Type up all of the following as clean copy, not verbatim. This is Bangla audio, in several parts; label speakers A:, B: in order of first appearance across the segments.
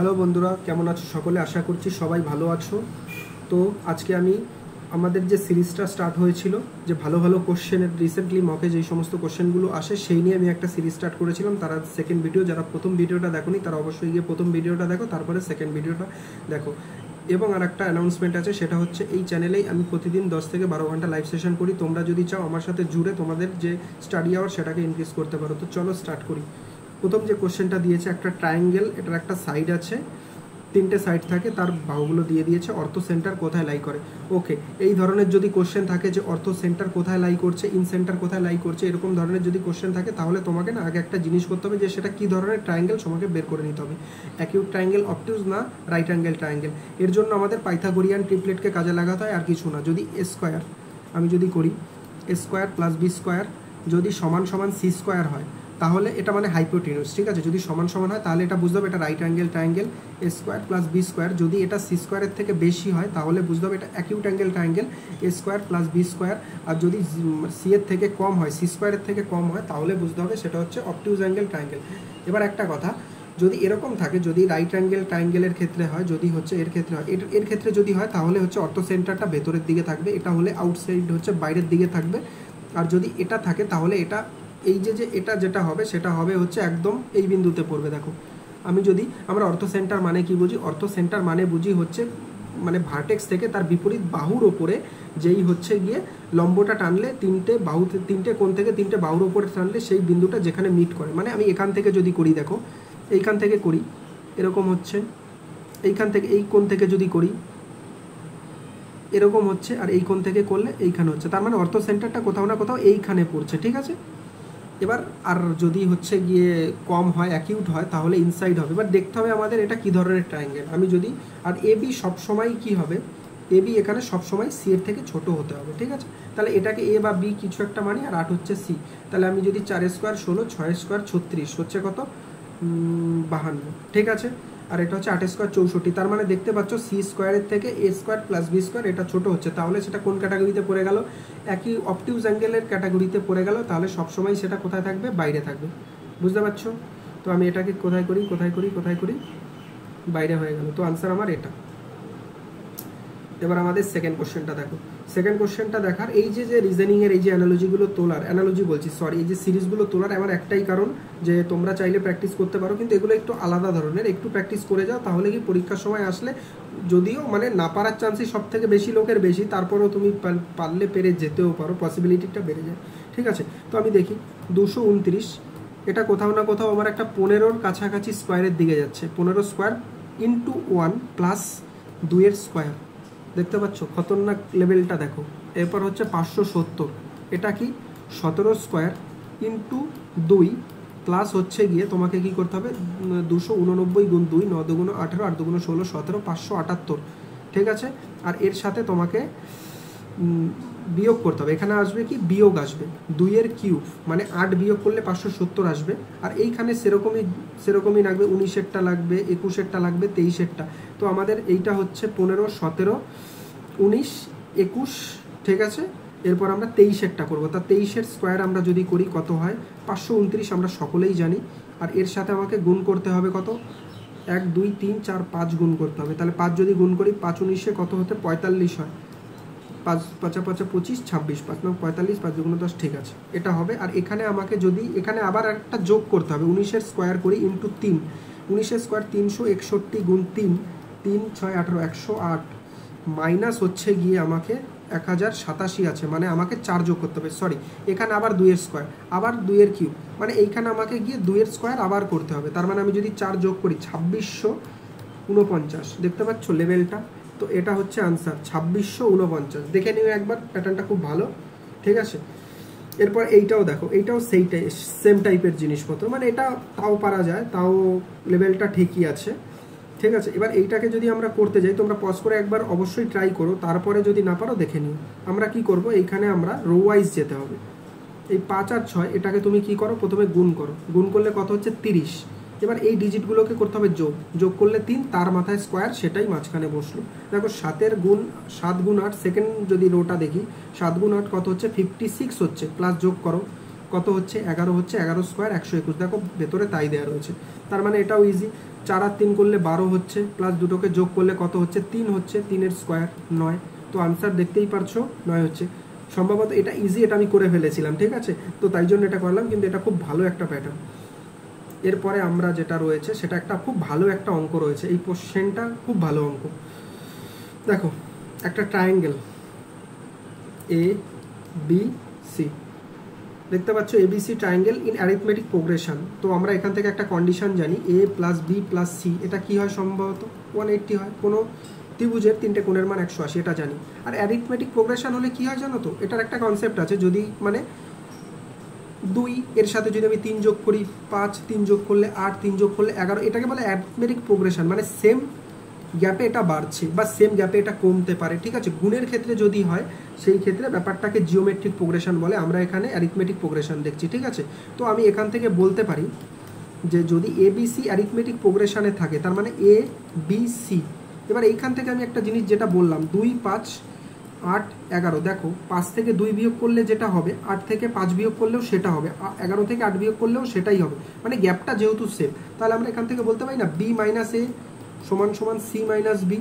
A: হ্যালো বন্ধুরা, কেমন আছো সকলে? আশা করছি সবাই ভালো আছো। তো আজকে আমি আমাদের যে সিরিজটা স্টার্ট হয়েছিল, যে ভালো ভালো কোশ্চেনের রিসেন্টলি মকে যেই সমস্ত কোশ্চেনগুলো আসে সেই নিয়ে আমি একটা সিরিজ স্টার্ট করেছিলাম। তারা সেকেন্ড ভিডিও, যারা প্রথম ভিডিওটা দেখোনি তারা অবশ্যই গিয়ে প্রথম ভিডিওটা দেখো, তারপরে সেকেন্ড ভিডিওটা দেখো। এবং আর একটা অ্যানাউন্সমেন্ট আছে, সেটা হচ্ছে এই চ্যানেলেই আমি প্রতিদিন 10 থেকে 12 ঘন্টা লাইভ সেশন করি। তোমরা যদি চাও আমার সাথে জুড়ে তোমাদের যে স্টাডি আওয়ার সেটাকে ইনক্রিজ করতে পারো। তো চলো স্টার্ট করি। প্রথম যে কোশ্চেনটা দিয়েছে, একটা ট্রায়াঙ্গেল, এটার একটা সাইড আছে, তিনটে সাইড থাকে, তার বাহুগুলো দিয়ে দিয়েছে, অর্থ সেন্টার কোথায় লাই করে। ওকে, এই ধরনের যদি কোশ্চেন থাকে যে অর্থ সেন্টার কোথায় লাই করছে, ইন সেন্টার কোথায় লাই করছে, এরকম ধরনের যদি কোশ্চেন থাকে, তাহলে তোমাকে না আগে একটা জিনিস করতে হবে যে সেটা কী ধরনের ট্রায়াঙ্গেল তোমাকে বের করে নিতে হবে। অ্যাকিউট ট্রায়াঙ্গেল, অবটিউজ না রাইট অ্যাঙ্গেল ট্রায়াঙ্গেল। এর জন্য আমাদের পাইথাগোরিয়ান ট্রিপলেটকে কাজে লাগাতে হয়, আর কিছু না। যদি এ স্কোয়ার আমি যদি করি, এ স্কোয়ার প্লাস বি স্কোয়ার যদি সমান সমান সি স্কোয়ার হয়, তাহলে এটা মানে হাইপোটেনিউস, ঠিক আছে। যদি সমান সমান হয় তাহলে এটা বুঝতে হবে এটা রাইট অ্যাঙ্গেল ট্রায়াঙ্গেল। এ স্কোয়ার প্লাস বি স্কোয়ার যদি এটা সি স্কোয়ারের থেকে বেশি হয়, তাহলে বুঝতে হবে এটা অ্যাকিউট অ্যাঙ্গেল ট্রায়াঙ্গেল, এ স্কোয়ার প্লাস বি স্কোয়ার। আর যদি সি এর থেকে কম হয়, সি স্কোয়ারের থেকে কম হয়, তাহলে বুঝতে হবে সেটা হচ্ছে অবটিউজ অ্যাঙ্গেল ট্রায়াঙ্গেল। এবার একটা কথা, যদি এরকম থাকে, যদি রাইট অ্যাঙ্গেল ট্রায়াঙ্গেলের ক্ষেত্রে হয়, যদি হচ্ছে এর ক্ষেত্রে হয়, এর ক্ষেত্রে যদি হয়, তাহলে হচ্ছে অর্থ সেন্টারটা ভেতরের দিকে থাকবে, এটা হলে আউটসাইড হচ্ছে বাইরের দিকে থাকবে। আর যদি এটা থাকে তাহলে এটা এই যে এটা যেটা হবে সেটা হবে হচ্ছে একদম এই বিন্দুতে পড়বে। দেখো, আমি যদি আমরা অর্থ সেন্টার মানে কি বুঝি, অর্থ সেন্টার মানে বুঝি হচ্ছে মানে ভার্টেক্স থেকে তার বিপরীত বাহুর ওপরে যেই হচ্ছে গিয়ে লম্বটা টানলে, তিনটে কোণ থেকে তিনটে বাহুর ওপরে টানলে সেই বিন্দুটা যেখানে মিট করে। মানে আমি এখান থেকে যদি করি, দেখো এইখান থেকে করি এরকম হচ্ছে, এইখান থেকে এই কোণ থেকে যদি করি এরকম হচ্ছে, আর এই কোণ থেকে করলে এইখানে হচ্ছে, তার মানে অর্থ সেন্টারটা কোথাও না কোথাও এইখানে পড়ছে, ঠিক আছে। এবার আর যদি হচ্ছে গিয়ে কম হয়, অ্যাকিউট হয়, তাহলে ইনসাইড হবে। এবার দেখতে হবে আমাদের এটা কী ধরনের ট্রায়াঙ্গেল। আমি যদি, আর এ বি সবসময় কী হবে, এ বি এখানে সবসময় সি এর থেকে ছোট হতে হবে, ঠিক আছে। তাহলে এটাকে এ বা বি কিছু একটা মানি, আর 8 হচ্ছে সি। তাহলে আমি যদি 4 স্কোয়ার 16, 6 স্কোয়ার 36 হচ্ছে কত, 52, ঠিক আছে। আর এটা হচ্ছে 8 স্কোয়ার 64। তার মানে দেখতে পাচ্ছ সি স্কোয়ারের থেকে এ স্কোয়ার প্লাস বি স্কোয়ার এটা ছোট হচ্ছে, তাহলে সেটা কোন ক্যাটাগরিতে পড়ে গেল, একই অবটিউজ অ্যাঙ্গেলের ক্যাটাগরিতে পড়ে গেল। তাহলে সবসময় সেটা কোথায় থাকবে, বাইরে থাকবে, বুঝতে পারছো। তো আমি এটাকে কোথায় করি, বাইরে হয়ে গেল। তো আনসার আমার এটা। এবার আমাদের সেকেন্ড কোশ্চেনটা দেখো। সেকেন্ড কোশ্চেনটা দেখার এই যে রিজনিংয়ের এই যে অ্যানালজিগুলো তোলার, এই যে সিরিজগুলো তোলার আমার একটাই কারণ, যে তোমরা চাইলে প্র্যাকটিস করতে পারো, কিন্তু এগুলো একটু আলাদা ধরনের। একটু প্র্যাকটিস করে যাও, তাহলে কি পরীক্ষার সময় আসলে, যদিও মানে না পারার চান্সই সব থেকে বেশি লোকের বেশি, তারপরেও তুমি পারলে পেরে যেতেও পারো, পসিবিলিটিটা বেড়ে যায়, ঠিক আছে। তো আমি দেখি 229, এটা কোথাও না কোথাও আমার একটা 15-র কাছাকাছি স্কোয়ারের দিকে যাচ্ছে। 15 স্কোয়ার ইন্টু 1 প্লাস 2-এর স্কোয়ার, দেখতে পাচ্ছ খতরনাক লেভেলটা, দেখো। এরপর হচ্ছে 570, এটা কি 17 স্কোয়ার ইন্টু 2 প্লাস হচ্ছে গিয়ে তোমাকে কি করতে হবে, 289 গুণ 2, 9 দুগুণ 18, 8 দুগুণ 16, 17, 578, ঠিক আছে। আর এর সাথে তোমাকে বিয়োগ করতে হবে, এখানে আসবে কি বিয়োগ আসবে 2-এর কিউব, মানে 8 বিয়োগ করলে 570 আসবে। আর এইখানে সেরকমই লাগবে, 19-এরটা লাগবে, 21-এরটা লাগবে, 23-এরটা। তো আমাদের এইটা হচ্ছে 15, 17, 19, 21, ঠিক আছে। এরপর আমরা 23-এরটা করবো। তা 23-এর স্কোয়ার আমরা যদি করি কত হয়, 529 আমরা সকলেই জানি। আর এর সাথে আমাকে গুণ করতে হবে কত, 1 2 3 4 5 গুণ করতে হবে। তাহলে 5 যদি গুণ করি, 5 19-এ কত হতে 45 হয়, 5 5 5 25, 26, 5 9 45, 5 2 10, ঠিক আছে, এটা হবে। আর এখানে আমাকে যদি এখানে আবার একটা যোগ করতে হবে, 19-এর স্কোয়ার করি ইন্টু 3, 19-এর স্কোয়ার 361 গুণ 3, 3 6 18, 108, মাইনাস হচ্ছে গিয়ে আমাকে 1087 আছে, মানে আমাকে 4 যোগ করতে হবে, সরি, এখানে আবার 2-এর স্কোয়ার, আবার 2-এর কিউব, মানে এইখানে আমাকে গিয়ে 2-এর স্কোয়ার আবার করতে হবে। তার মানে আমি যদি 4 যোগ করি 2649, দেখতে পাচ্ছ লেভেলটা। তো এটা হচ্ছে আনসার 2649, দেখে নিও একবার, প্যাটার্নটা খুব ভালো, ঠিক আছে। এরপর এইটাও দেখো, এইটাও সেম টাইপের জিনিসপত্র, মানে এটা তাও পারা যায়, তাও লেভেলটা ঠিকই আছে, ঠিক আছে। এবার এইটাকে যদি আমরা করতে যাই, তোমরা পজ করে একবার অবশ্যই ট্রাই করো, তারপরে যদি না পারো দেখে নিও। আমরা কি করব, এইখানে আমরা রো ওয়াইজ যেতে হবে। এই 5 আর 6 এটাকে তুমি কি করো, প্রথমে গুণ করো, গুণ করলে কত হচ্ছে 30। এবার এই ডিজিটগুলোকে করতে হবে যোগ করলে 3, তার মাথায় স্কোয়ার, সেটাই মাঝখানে বসলো। দেখো 7 গুণ 8, সেকেন্ড যদি রোটা দেখি, 7 গুণ 8 কত হচ্ছে 56 হচ্ছে, প্লাস যোগ করো কত হচ্ছে 11 হচ্ছে, 11 স্কোয়ার 121, দেখো ভেতরে তাই দেওয়া রয়েছে। তার মানে এটাও ইজি। 4 আর 3 করলে 12 হচ্ছে, প্লাস দুটোকে যোগ করলে কত হচ্ছে 3 হচ্ছে, 3 স্কোয়ার 9। তো আনসার দেখতেই পারছো 9 হচ্ছে। সম্ভবত এটা ইজি, এটা আমি করে ফেলেছিলাম, ঠিক আছে, তো তাই জন্য এটা করলাম, কিন্তু এটা খুব ভালো একটা প্যাটার্ন। এরপরে আমরা যেটা রয়েছে সেটা একটা খুব ভালো একটা অঙ্ক রয়েছে, এই কোশ্চেনটা খুব ভালো অঙ্ক। দেখো একটা ট্রায়াঙ্গেল এ বি সি, দেখতে পাচ্ছ ABC triangle in arithmetic progression. তো আমরা এখান থেকে একটা কন্ডিশন জানি, এ প্লাস বি প্লাস সি, এটা কি হয় সম্ভবত 180 হয়। কোনো ত্রিভুজের 3টে কোণের মান 180, এটা জানি। আর অ্যারিথমেটিক প্রোগ্রেশন হলে কি হয় জানো তো, এটার একটা কনসেপ্ট আছে, যদি মানে 2 এর সাথে যদি আমি 3 যোগ করি 5, 3 যোগ করলে 8, 3 যোগ করলে 11, এটাকে বলে অ্যারিথমেটিক প্রোগ্রেশন, মানে সেম গ্যাপে এটা বাড়ছে বা সেম গ্যাপে এটা কমতে পারে, ঠিক আছে। গুণের ক্ষেত্রে যদি হয় সেই ক্ষেত্রে ব্যাপারটাকে জিওমেট্রিক প্রোগ্রেশন বলে, আমরা এখানে অ্যারিথমেটিক প্রোগ্রেশন দেখছি, ঠিক আছে। তো আমি এখান থেকে বলতে পারি যে যদি এ বি সি অ্যারিথমেটিক প্রোগ্রেশনে থাকে, তার মানে এ বি সি। এবার এইখান থেকে আমি একটা জিনিস যেটা বললাম, 2, 5, 8, 11, দেখো 5 থেকে 2 বিয়োগ করলে যেটা হবে, 8 থেকে 5 বিয়োগ করলেও সেটা হবে, 11 থেকে 8 বিয়োগ করলেও সেটাই হবে, মানে গ্যাপটা যেহেতু সেম, তাহলে আমরা এখান থেকে বলতে পারি না বি মাইনাস এ সমান সমান সি মাইনাস বি,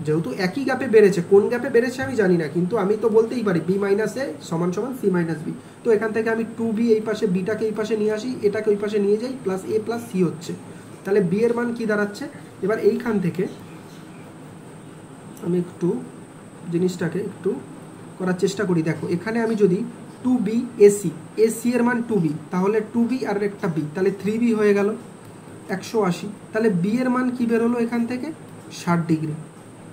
A: যেহেতু একই গ্যাপে বেড়েছে, কোন গ্যাপে বেড়েছে আমি জানি না, কিন্তু আমি তো বলতেই পারি বি মাইনাস এ সমান সমান সি মাইনাস বি। তো এখান থেকে আমি 2b এই পাশে, বিটাকে এই পাশে নিয়ে আসি, এটাকে ওই পাশে নিয়ে যাই, প্লাস এ প্লাস সি হচ্ছে, তাহলে বি এর মান কি দাঁড়াচ্ছে। এবার এইখান থেকে আমি একটু জিনিসটাকে একটু করার চেষ্টা করি। দেখো এখানে আমি যদি 2b এসি, এসি এর মান 2b, তাহলে 2b আর একটা b, তাহলে 3b হয়ে গেল 180। তাহলে বি এর মান কি বেরোলো এখান থেকে 60 ডিগ্রি,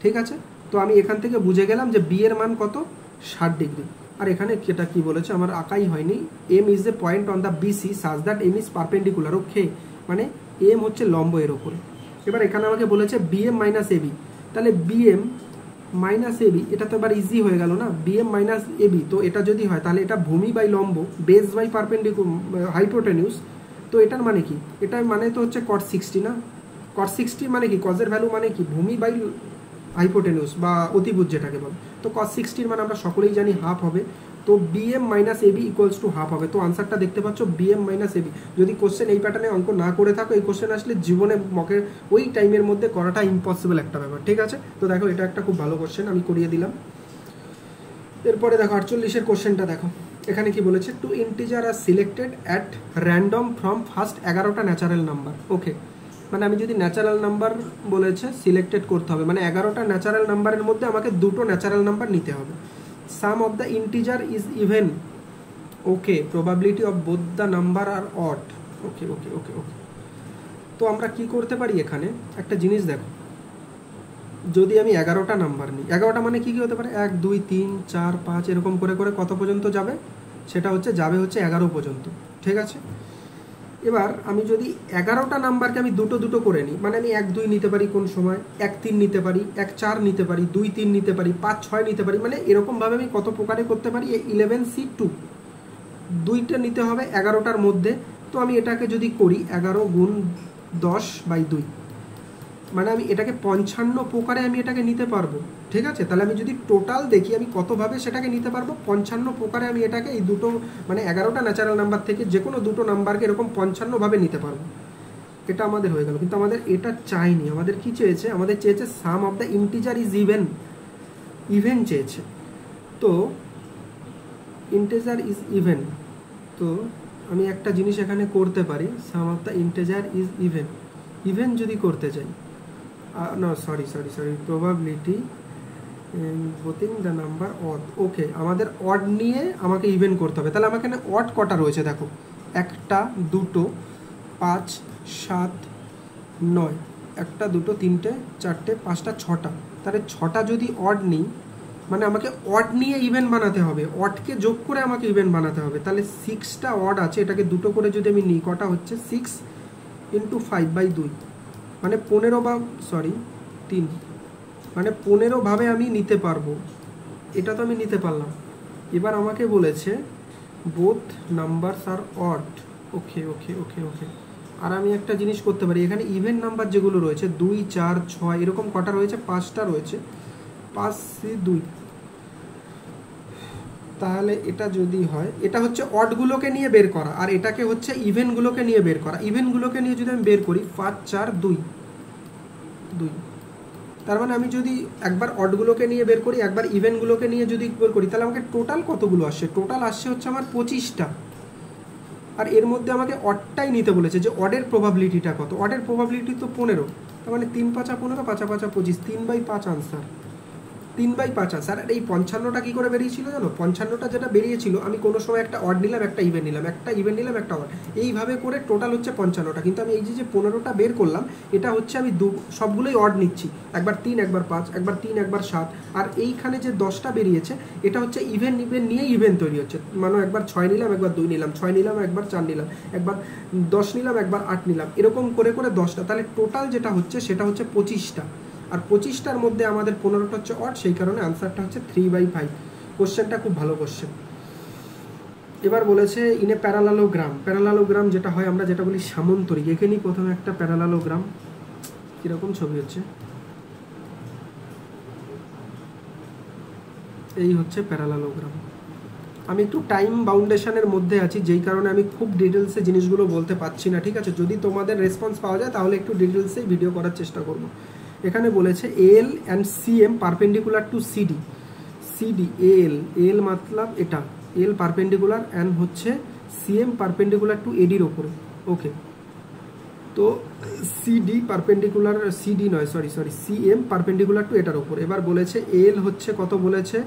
A: ঠিক আছে। তো আমি এখান থেকে বুঝে গেলাম যে বি এর মান কত 60 ডিগ্রি। আর এখানে এটা কি বলেছে আমার আঁকাই হয়নি, M is a point on the BC such that M is perpendicular, okay, মানে এম হচ্ছে লম্ব এর ওপরে। এবার এখানে আমাকে বলেছে বিএম মাইনাস এবি, তাহলে বিএম মাইনাস এবি, এটা তো এবার ইজি হয়ে গেল না, বিএম মাইনাস এবি। তো এটা যদি হয় তাহলে এটা ভূমি বাই লম্ব, বেস বাই পারপেন্ডিকুলার হাইপোটেনিউস। তো এটার মানে কি, এটার মানে তো হচ্ছে cos 60 না, cos 60 মানে কি, cos এর ভ্যালু মানে কি ভূমি বাই হাইপোটেনিউস বা অতিভুজ যেটাকে বলে। তো cos 60 মানে আমরা সকলেই জানি হাফ হবে, তো BM minus AB equals to half হবে। তো আনসারটা দেখতে পাচ্ছ বিএম মাইনাস এবি। যদি কোশ্চেন এই প্যাটার্নে অঙ্ক না করে থাকো, এই কোশ্চেন আসলে জীবনে মকের ওই টাইমের মধ্যে করাটা ইম্পসিবল একটা ব্যাপার, ঠিক আছে। তো দেখো এটা একটা খুব ভালো কোশ্চেন, আমি করিয়ে দিলাম। এরপরে দেখো 48 কোশ্চেনটা দেখো, এখানে কি বলেছে, two integer are selected at random from first 11টা ন্যাচারাল নাম্বার, ওকে, মানে আমি যদি ন্যাচারাল নাম্বার বলেছে সিলেক্টেড করতে হবে, মানে 11টা ন্যাচারাল নাম্বারের মধ্যে আমাকে দুটো ন্যাচারাল নাম্বার নিতে হবে। Sum of the integer is even, okay, probability of both the number are odd, okay okay okay okay. তো আমরা কি করতে পারি, এখানে একটা জিনিস দেখো, যদি আমি 11টা নাম্বার নিই, 11টা মানে কি কি হতে পারে, 1, 2, 3, 4, 5 এরকম করে করে কত পর্যন্ত যাবে, সেটা হচ্ছে যাবে হচ্ছে 11 পর্যন্ত, ঠিক আছে। এবার আমি যদি 11টা নাম্বারকে আমি দুটো দুটো করে নিই, মানে আমি 1, 2 নিতে পারি কোন সময়, 1, 3 নিতে পারি, 1, 4 নিতে পারি, 2, 3 নিতে পারি, 5, 6 নিতে পারি, মানে এরকমভাবে আমি কত প্রকারে করতে পারি, 11C2 দুইটা নিতে হবে 11টার মধ্যে। তো আমি এটাকে যদি করি 11 গুণ 10/2, মানে আমি এটাকে 55 প্রকারে আমি এটাকে নিতে পারবো, ঠিক আছে। তাহলে আমি যদি টোটাল দেখি আমি কতভাবে সেটাকে নিতে পারবো, 55 প্রকারে আমি এটাকে এই দুটো মানে 11টা ন্যাচারাল নাম্বার থেকে যে কোনো দুটো নাম্বারকে এরকম 55ভাবে নিতে পারবো। এটা আমাদের হয়ে গেল, কিন্তু আমাদের এটা চাইনি, আমাদের কি চেয়েছে, আমাদের চেয়েছে sum of the integer is even, even চেয়েছে। তো ইন্টিজার ইজ ইভেন, তো আমি একটা জিনিস এখানে করতে পারি, sum of the integer is even, even যদি করতে চাই, no sorry probability bothing the number odd, ওকে, আমাদের অড নিয়ে আমাকে ইভেন করতে হবে। তাহলে আমাকে এখানে অড কটা রয়েছে দেখো, 1টা 2টো 5 7 9, 1টা 2টো 3টে 4টে 5টা 6টা, তাহলে 6টা যদি অড নিই, মানে আমাকে অড নিয়ে ইভেন বানাতে হবে, অডকে যোগ করে আমাকে ইভেন বানাতে হবে। তাহলে 6টা অড আছে, এটাকে দুটো করে যদি আমি নিই, কটা হচ্ছে 6 × 5/2, মানে 15 বা 3, মানে 15ভাবে আমি নিতে পারবো, এটা তো আমি নিতে পারলাম। এবার আমাকে বলেছে বোথ নাম্বারস আর অড, ওকে ওকে ওকে ওকে। আর আমি একটা জিনিস করতে পারি, এখানে ইভেন নাম্বার যেগুলো রয়েছে 2, 4, 6 এরকম কটা রয়েছে, 5টা রয়েছে, 5C2, তাহলে এটা যদি হয়, এটা হচ্ছে অডগুলোকে নিয়ে বের করা, আর এটাকে হচ্ছে ইভেনগুলোকে নিয়ে বের করা। ইভেনগুলোকে নিয়ে যদি আমি বের করি 5, 4, 2, 2। তার মানে আমি যদি একবার অডগুলোকে নিয়ে বের করি, একবার ইভেনগুলোকে নিয়ে যদি বের করি, তাহলে আমাকে টোটাল কতগুলো আসছে? টোটাল আসছে হচ্ছে আমার 25টা। আর এর মধ্যে আমাকে অডটাই নিতে বলেছে, যে অডের প্রবাবিলিটিটা কত। অডের প্রবাবিলিটি তো 15, তার মানে 3 5 15, 5 5 25, 3/5 আনসার। 3/5 আনসার। আর এই 55টা কী করে বেরিয়েছিল জানো? 55টা যেটা বেরিয়েছিল, আমি কোনো সময় একটা অড নিলাম, একটা ইভেন নিলাম, একটা ইভেন নিলাম, একটা অড, এইভাবে করে টোটাল হচ্ছে 55টা। কিন্তু আমি এই যে 15টা বের করলাম, এটা হচ্ছে আমি সবগুলোই অড নিচ্ছি। একবার 3, একবার 5, একবার 3, একবার 7। আর এইখানে যে 10টা বেরিয়েছে, এটা হচ্ছে ইভেন নিয়ে ইভেন তৈরি হচ্ছে। মানে একবার 6 নিলাম, একবার 2 নিলাম, 6 নিলাম, একবার 4 নিলাম, একবার 10 নিলাম, একবার 8 নিলাম, এরকম করে করে 10টা। তাহলে টোটাল যেটা হচ্ছে সেটা হচ্ছে 25টা। আর 25টার মধ্যে আমাদের 15টা হচ্ছে অড, সেই কারণে আনসারটা হচ্ছে 3/5। কোশ্চেনটা খুব ভালো কোশ্চেন। এবার বলেছে ইন এ প্যারালালোগ্রাম। প্যারালালোগ্রাম যেটা হয়, আমরা যেটা বলি সামন্তরিক। এখানেই প্রথমে একটা প্যারালালোগ্রাম, কীরকম ছবি হচ্ছে, এই হচ্ছে প্যারালালোগ্রাম। আমি একটু টাইম বাউন্ডেশনের মধ্যে আছি, যেই কারণে আমি খুব ডিটেলসে জিনিসগুলো বলতে পারছি না, ঠিক আছে? যদি তোমাদের রেসপন্স পাওয়া যায় তাহলে একটু ডিটেলসেই ভিডিও করার চেষ্টা করব। এখানে বলেছে L and CM perpendicular to CD. CD L মতলব এটা, এল পারপেন্ডিকুলার অ্যান্ড হচ্ছে সিএম পারপেন্ডিকুলার টু এডির ওপরে। ওকে, তো সিডি পারপেন্ডিকুলার, সিডি নয়, সরি সিএম পারপেন্ডিকুলার টু এটার ওপর। এবার বলেছে এল হচ্ছে কত বলেছে,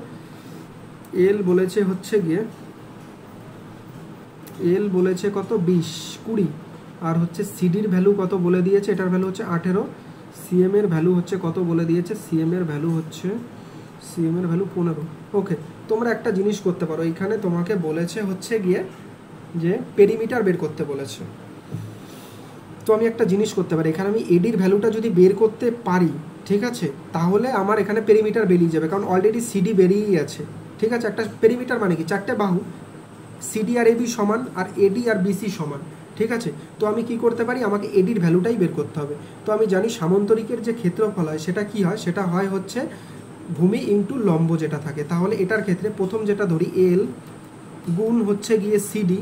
A: এল বলেছে হচ্ছে গিয়ে, এল বলেছে কত 20 আর হচ্ছে সিডির ভ্যালু কত বলে দিয়েছে, এটার ভ্যালু হচ্ছে 18। সিএম এর ভ্যালু হচ্ছে কত বলে দিয়েছে, সিএম এর ভ্যালু 15। ওকে, তোমরা একটা জিনিস করতে পারো, এখানে তোমাকে বলেছে হচ্ছে গিয়ে যে পেরিমিটার বের করতে বলেছে। তো আমি একটা জিনিস করতে পারি, এখানে আমি এডির ভ্যালুটা যদি বের করতে পারি, ঠিক আছে, তাহলে আমার এখানে পেরিমিটার বেরিয়ে যাবে, কারণ অলরেডি সিডি বেরিয়েই আছে, ঠিক আছে? একটা পেরিমিটার মানে কি, 4টে বাহু, সিডি আর এবি সমান, আর এডি আর বিসি সমান, ঠিক আছে? তো আমি কি করতে পারি, আমাকে এডির ভ্যালুটাই বের করতে হবে। তো আমি জানি সামন্তরিকের যে ক্ষেত্রফল হয় সেটা কি হয়, সেটা হয় হচ্ছে ভূমি ইন্টু লম্ব যেটা থাকে। তাহলে এটার ক্ষেত্রে প্রথম যেটা ধরি, এল গুণ হচ্ছে গিয়ে সিডি,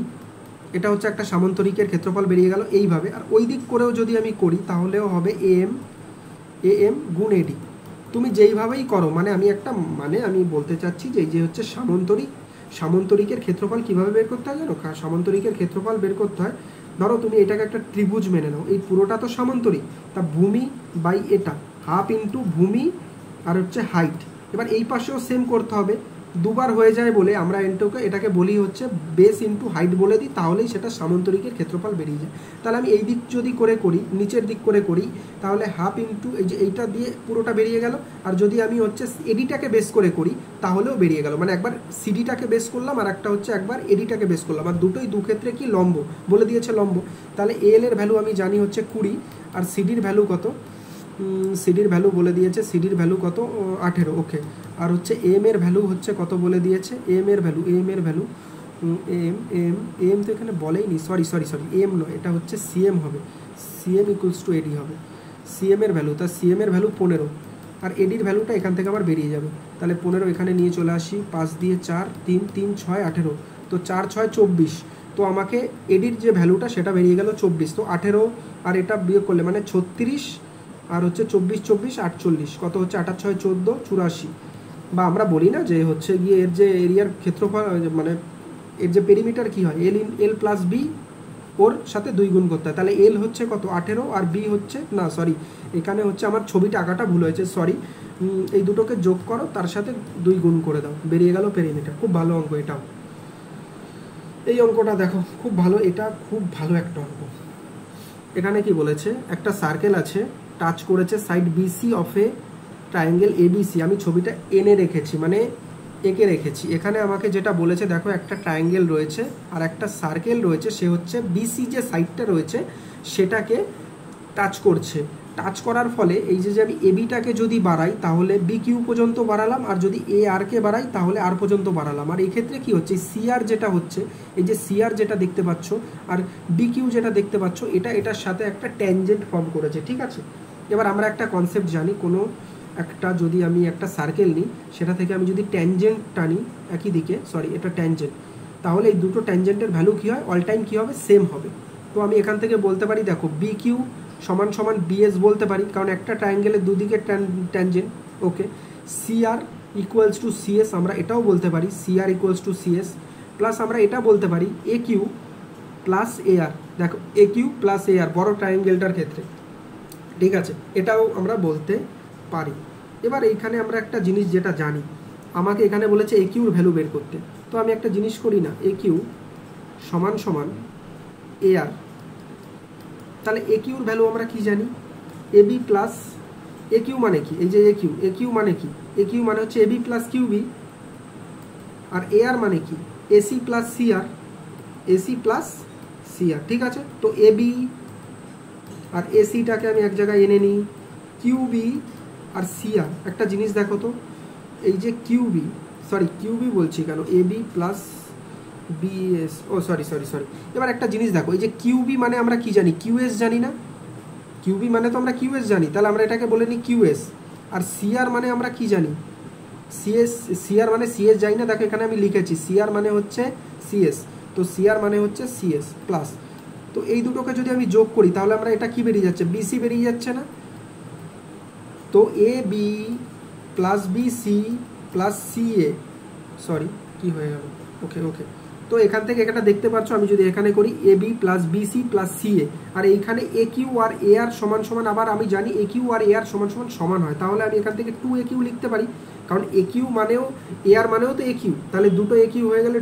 A: এটা হচ্ছে একটা সামন্তরিকের ক্ষেত্রফল বেরিয়ে গেল এইভাবে। আর ওই দিক করেও যদি আমি করি তাহলেও হবে এম গুণ এডি। তুমি যেইভাবেই করো, মানে আমি বলতে চাচ্ছি যে এই যে হচ্ছে সামন্তরিকের ক্ষেত্রফল কিভাবে বের করতে হয় জানো? সামন্তরিকের ক্ষেত্রফল বের করতে হয়, ধরো তুমি এটাকে একটা ত্রিভুজ মেনে নাও, এই পুরোটা তো সামন্তরিক, তা ভূমি বাই এটা হাফ ইন্টু ভূমি আর হচ্ছে হাইট। এবার এই পাশেও সেম করতে হবে, দুবার হয়ে যায় বলে আমরা এটাকে বলি হচ্ছে বেস ইন্টু হাইট বলে দিই, তাহলেই সেটা সামন্তরিকের ক্ষেত্রফল বেরিয়ে যায়। তাহলে আমি এই দিক যদি করি, নিচের দিক করে করি, তাহলে হাফ ইন্টু এই যে এইটা দিয়ে পুরোটা বেরিয়ে গেল। আর যদি আমি হচ্ছে এডিটাকে বেস করে করি তাহলেও বেরিয়ে গেল, মানে একবার সিডিটাকে বেস করলাম আর একটা হচ্ছে একবার এডিটাকে বেস করলাম, আর দুটোই দু ক্ষেত্রে কি লম্ব বলে দিয়েছে, লম্ব। তাহলে এল এর ভ্যালু আমি জানি হচ্ছে 20, আর সিডির ভ্যালু কত, সিডির ভ্যালু বলে দিয়েছে, সিডির ভ্যালু কত 18। ওকে, আর হচ্ছে এম এর ভ্যালু হচ্ছে কত বলে দিয়েছে, এম এর ভ্যালু এম তো এখানে বলেইনি, সরি এম নয়, এটা হচ্ছে সিএম হবে, সিএম ইকুয়ালস টু এডি হবে। সিএম এর ভ্যালু, তা সিএম এর ভ্যালু 15, আর এডির ভ্যালুটা এখান থেকে আমার বেরিয়ে যাবে। তাহলে 15 এখানে নিয়ে চলে আসি, 5 দিয়ে 4, 3 3 6 18, তো 4 6 24। তো আমাকে এডির যে ভ্যালুটা সেটা বেরিয়ে গেল 24, তো 18 আর এটা বিয়োগ করলে মানে 36, আর হচ্ছে 24 24 48, কত হচ্ছে 8 6 14 84। বা আমরা বলি না যে হচ্ছে গিয়ে এর যে এরিয়ার ক্ষেত্রফল, মানে এর যে পেরিমিটার কি হয়, এল প্লাস বি, ওর সাথে 2 গুণ করতে হয়। তাহলে এল হচ্ছে কত 18, আর বি হচ্ছে না, সরি এখানে হচ্ছে আমার ছবিটা আঁকাটা ভুল হয়েছে, সরি, এই দুটোকে যোগ করো, তার সাথে 2 গুণ করে দাও, বেরিয়ে গেল পেরিমিটার। খুব ভালো অঙ্ক এটাও, এই অঙ্কটা দেখো খুব ভালো, এটা খুব ভালো একটা অঙ্ক। এখানে কি বলেছে, একটা সার্কেল আছে, টাচ করেছে side BC of a triangle ABC. আমি ছবিটা এনে রেখেছি, মানে এঁকে রেখেছি। এখানে আমাকে যেটা বলেছে, দেখো একটা ট্রায়াঙ্গেল রয়েছে আর একটা সার্কেল রয়েছে, সে হচ্ছে বিসি যে সাইডটা রয়েছে সেটাকে টাচ করছে। টাচ করার ফলে এই যে আমি এবিটাকে যদি বাড়াই তাহলে বি কিউ পর্যন্ত বাড়ালাম, আর যদি এ আরকে বাড়াই তাহলে আর পর্যন্ত বাড়ালাম। আর এই ক্ষেত্রে কী হচ্ছে, সিআর যেটা হচ্ছে, এই যে সিআর যেটা দেখতে পাচ্ছ আর বি কিউ যেটা দেখতে পাচ্ছ, এটা এটার সাথে একটা ট্যানজেন্ট ফর্ম করেছে, ঠিক আছে? এবার আমরা একটা কনসেপ্ট জানি, কোনো একটা যদি আমি একটা সার্কেল নিই, সেটা থেকে আমি যদি ট্যানজেন্ট টানি একই দিকে, সরি এটা ট্যানজেন্ট, তাহলে এই দুটো ট্যানজেন্টের ভ্যালু কী হয়, অল টাইম কী হবে, সেম হবে। তো আমি এখান থেকে বলতে পারি, দেখো বি কিউ সমান সমান বিএস বলতে পারি, কারণ একটা ট্রায়াঙ্গেলের দুদিকে tangent. Okay, CR equals to CS, আমরা এটাও বলতে পারি CR equals to CS, plus আমরা এটা বলতে পারি এ কিউ প্লাস এআর। দেখো এ কিউ প্লাস এআর বড় ট্রায়াঙ্গেলটার ক্ষেত্রে, ঠিক আছে, এটাও আমরা বলতে পারি। এবার এইখানে আমরা একটা জিনিস যেটা জানি, আমাকে এখানে বলেছে এ কিউর ভ্যালু বের করতে, তো আমি একটা জিনিস করি না, এ কিউ সমান সমান এআর, তাহলে এ কিউর ভ্যালু আমরা কি জানি, এ বি প্লাস এ কিউ মানে কি, এই যে এ কিউ মানে কি, এ কিউ মানে হচ্ছে এ বি প্লাস কিউ বি, আর এ আর মানে কি AC plus CR, AC plus CR, ঠিক আছে। তো এ বি আর এসিটাকে আমি এক জায়গায় এনে নিই, কিউ বি আর সিআর, একটা জিনিস দেখো তো, এই যে কিউ বি বলছি কেন, এ বি প্লাস বিএস, ও সরি, এবার একটা জিনিস দেখো, এই যে কিউবি মানে আমরা কি জানি, কিউএস জানি না, কিউবি মানে তো আমরা কিউএস জানি, তাহলে আমরা এটাকে বলে নিই কিউএস। আর সিআর মানে আমরা কি জানি, সিআর মানে সিএস জানি না, দেখো এখানে আমি লিখেছি সিআর মানে হচ্ছে সিএস, তো সিআর মানে হচ্ছে সিএস প্লাস, তো এই দুটোকে যদি আমি যোগ করি তাহলে আমরা এটা কি বেরিয়ে যাচ্ছে, বিসি বেরিয়ে যাচ্ছে না, তো A B plus BC plus CA, sorry কি হয়ে গেল, ওকে, তো এখান থেকে এটা দেখতে পাচ্ছ, আমি যদি এখানে করি A B plus BC plus CA, আর এইখানে এ কিউ আর এ আর সমান সমান, আবার আমি জানি এ কিউ আর এ আর সমান হয়, তাহলে আমি এখান থেকে 2 লিখতে পারি, কারণ এ কিউ মানেও এ আর মানেও তো এ কিউ, তাহলে দুটো এ কিউ হয়ে গেলে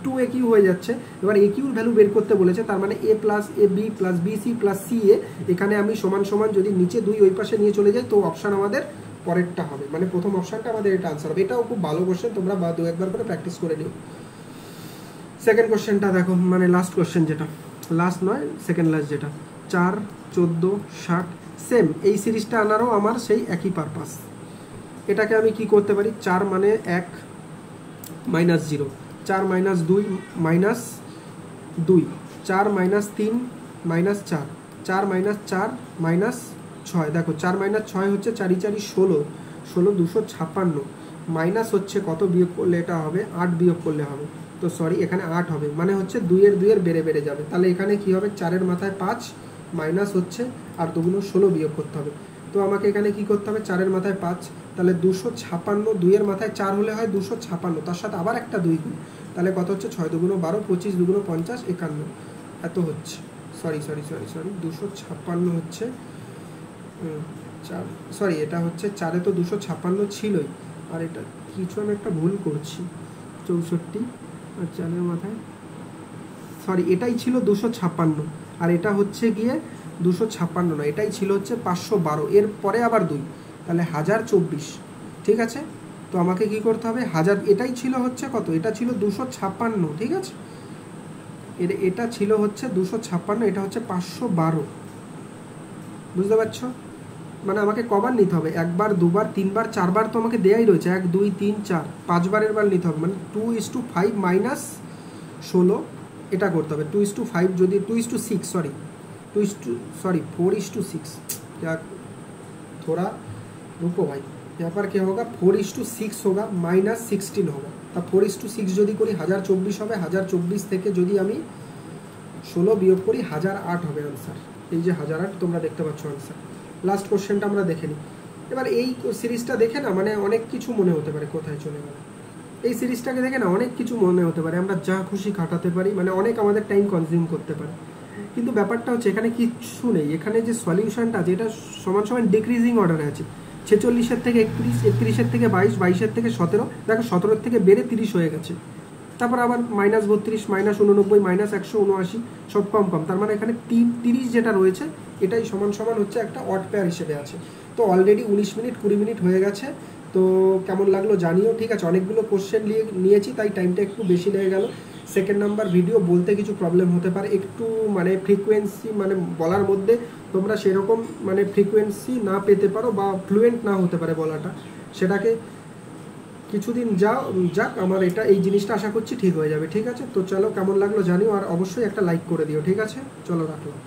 A: 2 এ কিউ হয়ে যাচ্ছে। এবার এ কিউর ভ্যালু বের করতে বলেছে, তার মানে A plus A B plus BC plus CA, এখানে আমি সমান সমান যদি নিচে 2 ওই পাশে নিয়ে চলে যাই, তো অপশান আমাদের পরেরটা হবে, মানে প্রথম অপশানটা আমাদের এটা আনসার হবে। এটাও খুব ভালো কোশ্চেন, তোমরা 2-1বার করে প্র্যাকটিস করে নিও। সেকেন্ড কোশ্চেনটা দেখো, মানে লাস্ট কোশ্চেন যেটা, লাস্ট নয় সেকেন্ড লাস্ট, যেটা 4, 14, 60, সেম এই সিরিজটা আনারও আমার সেই একই পারপাস। এটাকে আমি কি করতে পারি, 4 মানে 1 minus 0, 4 minus 2 minus 2, 4 minus 3 minus 4, 4 minus 4 minus 6, দেখো 4 মাইনাস 6 হচ্ছে 4 4 16, 256, মাইনাস হচ্ছে কত বিয়োগ করলে এটা হবে, 8 বিয়োগ করলে হবে, তো সরি এখানে 8 হবে, মানে হচ্ছে 2 এর বেড়ে যাবে, তাহলে এখানে কি হবে, 4-এর মাথায় 5 মাইনাস হচ্ছে আর 2 গুণ 16 বিয়োগ করতে হবে, তো আমাকে এখানে কি করতে হবে, 4-এর মাথায় 5, তাহলে 256, 2-এর মাথায় 4 হলে হয় 256, তার সাথে আবার একটা 2 গুণ, তাহলে কত হচ্ছে, 6 2 × 12, 25 2 × 50, 51, এত হচ্ছে, সরি 256 হচ্ছে, সরি এটা হচ্ছে 4-এ তো 256 ছিলই, আর এটা কিছু আমি একটা ভুল করছি, 64 আর 4-এর মাথায়, সরি এটাই ছিল 256, আর এটা হচ্ছে গিয়ে 256 না, এটাই ছিল হচ্ছে 512, এর পরে আবার 2, তাহলে 1024, ঠিক আছে। তো আমাকে কি করতে হবে, 1000, এটাই ছিল হচ্ছে কত, এটা ছিল 256, ঠিক আছে, এটা ছিল হচ্ছে 256, এটা হচ্ছে 512, বুঝতে পারছো, মানে আমাকে কবার নিতে হবে, 1বার 2বার 3বার 4বার তো আমাকে দেয়াই রয়েছে, 1 2 3 4 5বারের বার নিতে হবে, মানে 2:5 মাইনাস 16, এটা করতে হবে, 2:5 যদি 2:6, सॉरी 4:6, क्या थोड़ा रुको भाई, यहाँ पर क्या होगा 4:6 होगा, माइनस 16 होगा, तब 4:6 যদি করি 1024 হবে, 1024 থেকে যদি আমি 16 বিয়োগ করি 1008 হবে आंसर, এই যে 1008 তোমরা দেখতে পাচ্ছ आंसर। লাস্ট কোশ্চেনটা আমরা দেখে নিই। এবার এই সিরিজটা দেখে না মানে অনেক কিছু মনে হতে পারে, কোথায় চলে গেল, এই সিরিজটাকে দেখে না অনেক কিছু মনে হতে পারে, আমরা যা খুশি খাটাতে পারি, মানে অনেক আমাদের টাইম কনজিউম করতে পারে, কিন্তু ব্যাপারটা হচ্ছে এখানে কিছু নেই, এখানে যে সলিউশনটা আছে এটা সমান সমান ডিক্রিজিং অর্ডারে আছে, 46-এর থেকে 31, 31-এর থেকে 22, 22-এর থেকে 17, দেখো 17-এর থেকে বেড়ে 30 হয়ে গেছে, তারপর আবার -32, -89, -179, সব কম, তার মানে এখানে 30 যেটা রয়েছে এটাই সমান সমান হচ্ছে একটা অড পেয়ার হিসেবে আছে। তো অলরেডি 19 মিনিট 20 মিনিট হয়ে গেছে, তো কেমন লাগলো জানিও, ঠিক আছে, অনেকগুলো কোশ্চেন নিয়েছি তাই টাইমটা একটু বেশি লেগে গেল। সেকেন্ড নাম্বার ভিডিও বলতে কিছু প্রবলেম হতে পারে, একটু মানে ফ্রিকোয়েন্সি মানে বলার মধ্যে তোমরা সেরকম মানে ফ্রিকোয়েন্সি না পেতে পারো বা ফ্লুয়েন্ট না হতে পারে বলাটা, সেটাকে কিছুদিন যাক, আমার এটা এই জিনিসটা আশা করছি ঠিক হয়ে যাবে, ঠিক আছে। তো চলো কেমন লাগলো জানিও, আর অবশ্যই একটা লাইক করে দিও, ঠিক আছে, চলো রাখলাম।